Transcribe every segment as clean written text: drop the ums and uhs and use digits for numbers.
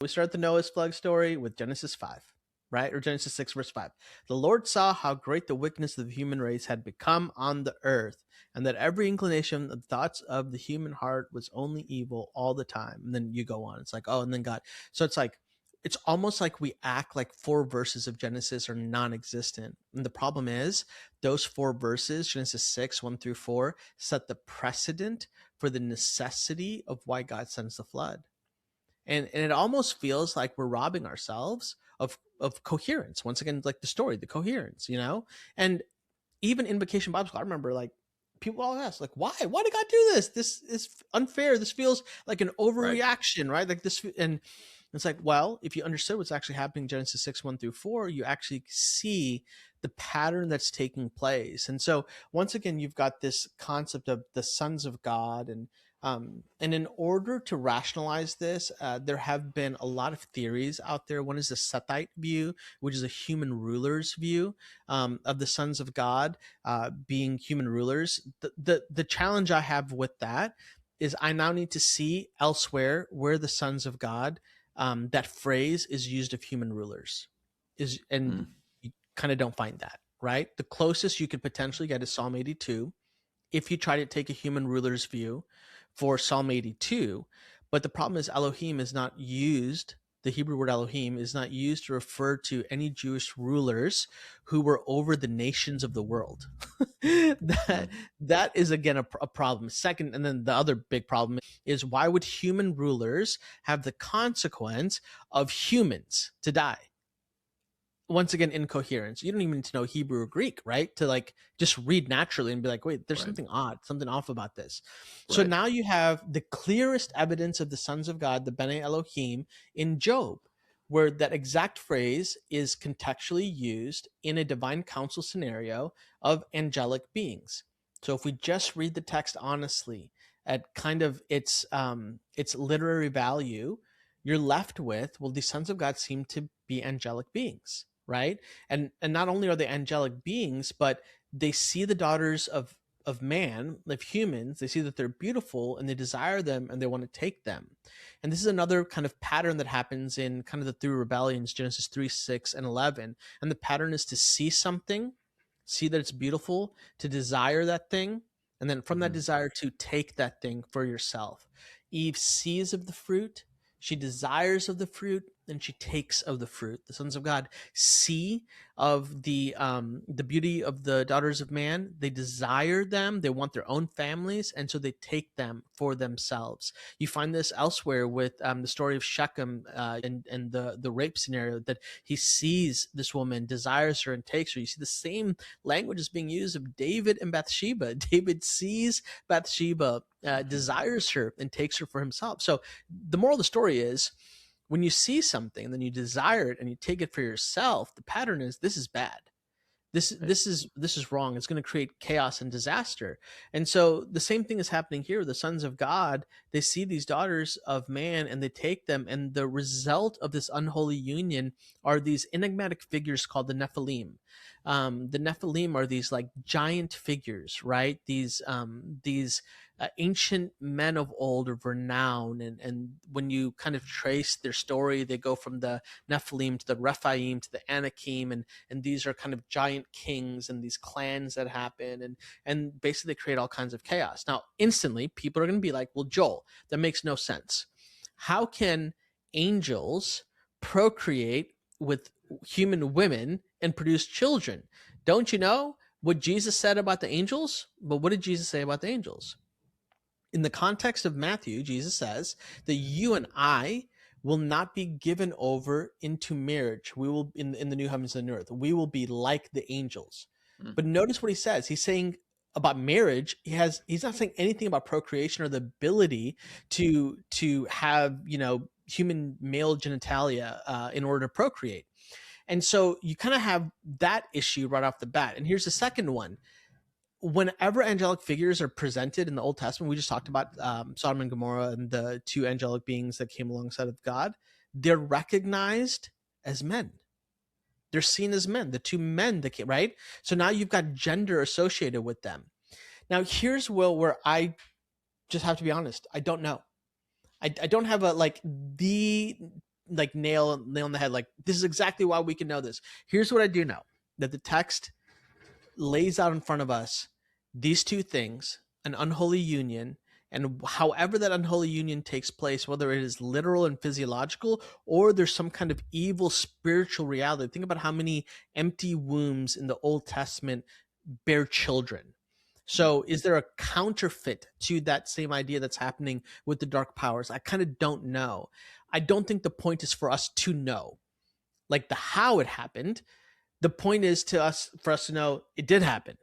We start the Noah's flood story with Genesis 5, right? Or Genesis 6, verse 5. The Lord saw how great the wickedness of the human race had become on the earth, and that every inclination of the thoughts of the human heart was only evil all the time. And then you go on. It's like, oh, and then God. So it's like, it's almost like we act like 4 verses of Genesis are non-existent. And the problem is those 4 verses, Genesis 6, 1 through 4, set the precedent for the necessity of why God sends the flood. And it almost feels like we're robbing ourselves of coherence. Once again, like the story, the coherence, you know? And even in Vacation Bible School, I remember like people all ask, like, why? Why did God do this? This is unfair. This feels like an Right. overreaction, right? Like this, and it's like, well, if you understood what's actually happening in Genesis 6, 1 through 4, you actually see the pattern that's taking place. And so once again, you've got this concept of the sons of God, and in order to rationalize this, there have been a lot of theories out there. One is the Sethite view, which is a human ruler's view of the sons of God being human rulers. The challenge I have with that is I now need to see elsewhere where the sons of God, that phrase is used of human rulers, and you kind of don't find that, right? The closest you could potentially get is Psalm 82 if you try to take a human ruler's view for Psalm 82. But the problem is Elohim is not used. The Hebrew word Elohim is not used to refer to any Jewish rulers who were over the nations of the world. that is again a problem. Second, and then the other big problem is, why would human rulers have the consequence of humans to die? Once again, incoherence. You don't even need to know Hebrew or Greek, right? To like just read naturally and be like, wait, there's Right. something odd, something off about this. So Right. now you have the clearest evidence of the sons of God, the Bene Elohim, in Job, where that exact phrase is contextually used in a divine council scenario of angelic beings. So if we just read the text honestly at kind of its literary value, you're left with, well, the sons of God seem to be angelic beings, right? And not only are they angelic beings, but they see the daughters of man, of humans. They see that they're beautiful and they desire them and they want to take them. And this is another kind of pattern that happens in kind of the 3 rebellions, Genesis 3, 6, and 11. And the pattern is to see something, see that it's beautiful, to desire that thing, and then from that desire to take that thing for yourself. Eve sees of the fruit, she desires of the fruit, and she takes of the fruit. The sons of God see of the beauty of the daughters of man. They desire them. They want their own families, and so they take them for themselves. You find this elsewhere with the story of Shechem and the rape scenario, that he sees this woman, desires her, and takes her. You see the same language is being used of David and Bathsheba. David sees Bathsheba, desires her, and takes her for himself. So the moral of the story is, when you see something and then you desire it and you take it for yourself, the pattern is, this is bad. This is wrong. It's going to create chaos and disaster. And so the same thing is happening here. The sons of God, they see these daughters of man and they take them, and the result of this unholy union are these enigmatic figures called the Nephilim. The Nephilim are these like giant figures, right? These ancient men of old of renown, and when you kind of trace their story, they go from the Nephilim to the Rephaim to the Anakim, and these are kind of giant kings and these clans that happen, and basically create all kinds of chaos. Now, instantly, people are going to be like, well, Joel, that makes no sense. How can angels procreate with human women and produce children? Don't you know what Jesus said about the angels? But what did Jesus say about the angels? In the context of Matthew, Jesus says that you and I will not be given over into marriage. We will, in the new heavens and earth, we will be like the angels. But notice what he says. He's saying about marriage, he's not saying anything about procreation or the ability to have, human male genitalia in order to procreate. And so you kind of have that issue right off the bat. And here's the second one. Whenever angelic figures are presented in the Old Testament, we just talked about Sodom and Gomorrah and the 2 angelic beings that came alongside of God, they're recognized as men. They're seen as men, the 2 men that came, right? So now you've got gender associated with them. Now here's where I just have to be honest. I don't know. I don't have the like nail on the head. Like, this is exactly why we can know this. Here's what I do know: that the text lays out in front of us these two things, an unholy union, and however that unholy union takes place, whether it is literal and physiological or there's some kind of evil spiritual reality. Think about how many empty wombs in the Old Testament bear children. So is there a counterfeit to that same idea that's happening with the dark powers? I kind of don't know. I don't think the point is for us to know, like, the how it happened. The point is for us to know it did happen,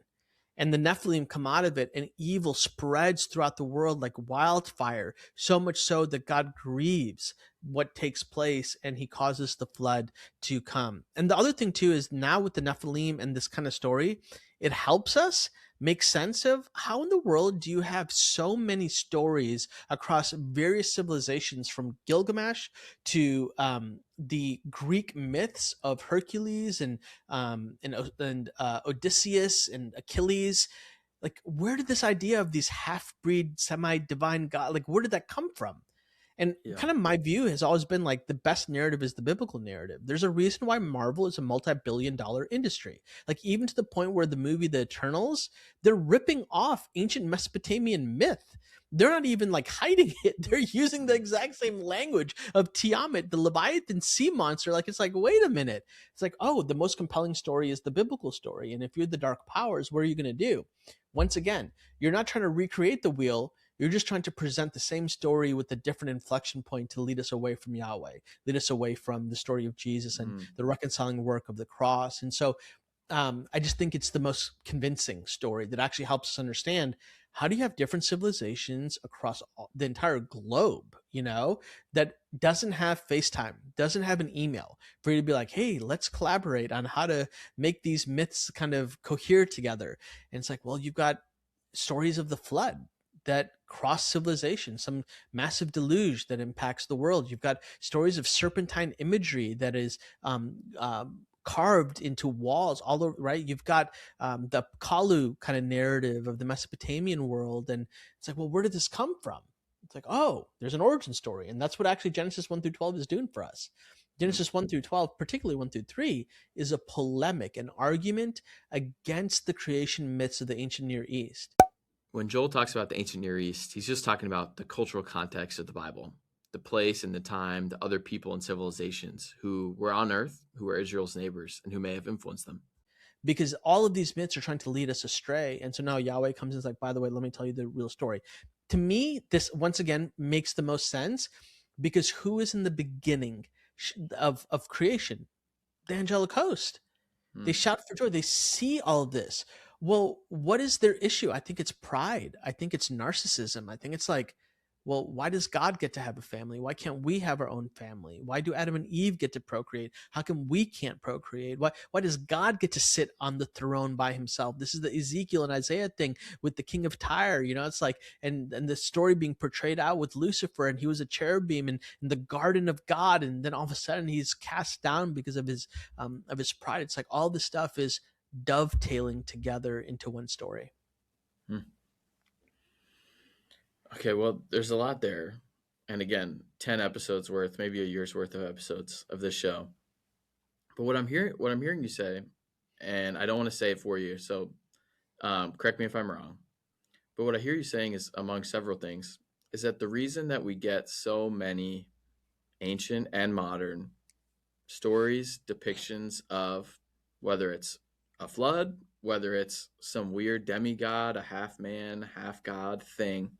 and the Nephilim come out of it, and evil spreads throughout the world like wildfire, so much so that God grieves what takes place, and he causes the flood to come. And the other thing too is, now with the Nephilim and this kind of story, it helps us make sense of how in the world do you have so many stories across various civilizations, from Gilgamesh to the Greek myths of Hercules and Odysseus and Achilles. Like, where did this idea of these half-breed semi-divine god, like, where did that come from? And Yeah. kind of my view has always been like, the best narrative is the biblical narrative. There's a reason why Marvel is a multi-billion-dollar industry. Like, even to the point where the movie The Eternals, they're ripping off ancient Mesopotamian myth. They're not even like hiding it. They're using the exact same language of Tiamat, the Leviathan sea monster. Like, it's like, wait a minute. It's like, oh, the most compelling story is the biblical story. And if you're the dark powers, what are you going to do? Once again, you're not trying to recreate the wheel. You're just trying to present the same story with a different inflection point to lead us away from Yahweh, lead us away from the story of Jesus and the reconciling work of the cross. And so I just think it's the most convincing story that actually helps us understand, how do you have different civilizations across the entire globe, that doesn't have FaceTime, doesn't have an email for you to be like, hey, let's collaborate on how to make these myths kind of cohere together. And it's like, well, you've got stories of the flood that cross civilization, some massive deluge that impacts the world. You've got stories of serpentine imagery that is carved into walls all over, right? You've got the Kalu kind of narrative of the Mesopotamian world. And it's like, well, where did this come from? It's like, oh, there's an origin story. And that's what actually Genesis 1 through 12 is doing for us. Genesis 1 through 12, particularly 1 through 3, is a polemic, an argument against the creation myths of the ancient Near East. When Joel talks about the ancient Near East, he's just talking about the cultural context of the Bible, the place and the time, the other people and civilizations who were on earth, who were Israel's neighbors, and who may have influenced them. Because all of these myths are trying to lead us astray. And so now Yahweh comes and is like, by the way, let me tell you the real story. To me, this once again makes the most sense, because who is in the beginning of creation? The angelic host. They shout for joy. They see all of this. Well, what is their issue? I think it's pride. I think it's narcissism. I think it's like, well, why does God get to have a family? Why can't we have our own family? Why do Adam and Eve get to procreate? How come we can't procreate? Why does God get to sit on the throne by himself? This is the Ezekiel and Isaiah thing with the king of Tyre. It's like, and the story being portrayed out with Lucifer, and he was a cherubim in the garden of God, and then all of a sudden he's cast down because of his pride. It's like all this stuff is dovetailing together into one story. Okay, well, there's a lot there. And again, 10 episodes worth, maybe a year's worth of episodes of this show. But what I'm hearing you say, and I don't want to say it for you, so correct me if I'm wrong. But what I hear you saying is, among several things, is that the reason that we get so many ancient and modern stories, depictions of whether it's a flood, whether it's some weird demigod, a half man, half god thing,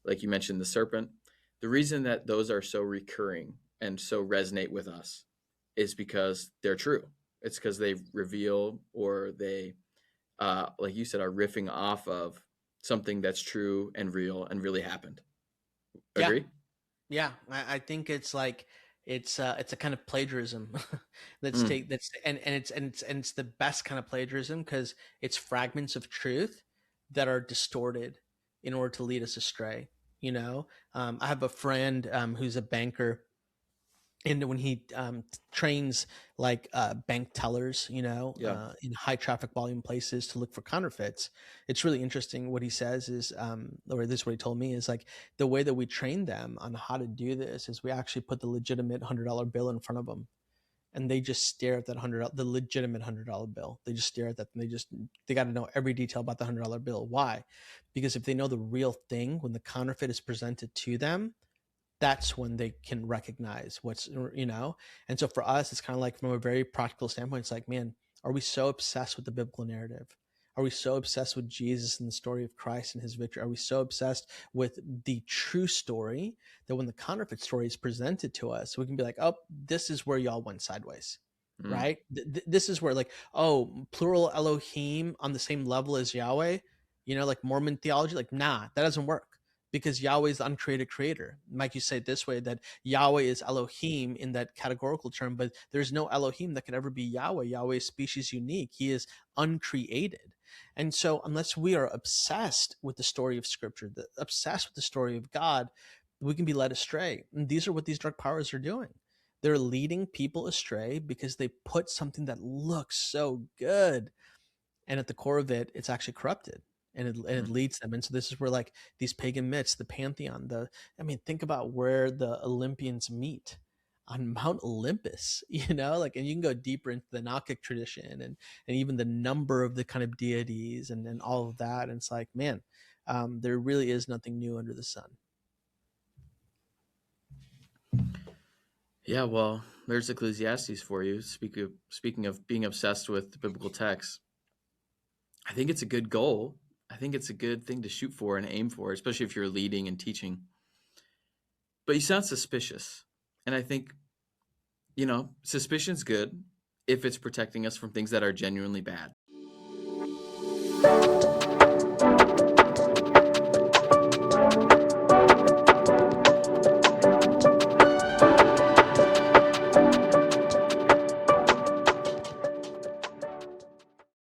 like you mentioned, the serpent, the reason that those are so recurring and so resonate with us is because they're true. It's because they reveal, or they, like you said, are riffing off of something that's true and real and really happened. Agree? Yeah. I think it's like, it's a kind of plagiarism that's it's the best kind of plagiarism, because it's fragments of truth that are distorted in order to lead us astray. I have a friend who's a banker, and when he trains like bank tellers, Yeah. in high traffic volume places to look for counterfeits, it's really interesting. What he says is, or this is what he told me, is like the way that we train them on how to do this is we actually put the legitimate $100 bill in front of them, and they just stare at that the legitimate $100 bill. They just stare at that, and they got to know every detail about the $100 bill. Why? Because if they know the real thing, when the counterfeit is presented to them, that's when they can recognize and so for us, it's kind of like, from a very practical standpoint, it's like, man, are we so obsessed with the biblical narrative? Are we so obsessed with Jesus and the story of Christ and his victory? Are we so obsessed with the true story that when the counterfeit story is presented to us, we can be like, oh, this is where y'all went sideways, Mm. right? This is where, like, oh, plural Elohim on the same level as Yahweh, like Mormon theology, like, nah, that doesn't work, because Yahweh is the uncreated creator. Mike, you say it this way, that Yahweh is Elohim in that categorical term, but there's no Elohim that could ever be Yahweh. Yahweh is species unique. He is uncreated. And so unless we are obsessed with the story of Scripture, obsessed with the story of God, we can be led astray. And these are what these dark powers are doing. They're leading people astray because they put something that looks so good, and at the core of it, it's actually corrupted, and it Mm. leads them. And so this is where, like, these pagan myths, the pantheon, think about where the Olympians meet on Mount Olympus, like, and you can go deeper into the Gnostic tradition, and even the number of the kind of deities, and all of that. And it's like, man, there really is nothing new under the sun. Yeah, well, there's Ecclesiastes for you. Speaking of being obsessed with the biblical text, I think it's a good goal. I think it's a good thing to shoot for and aim for, especially if you're leading and teaching. But you sound suspicious. And I think, suspicion's good if it's protecting us from things that are genuinely bad.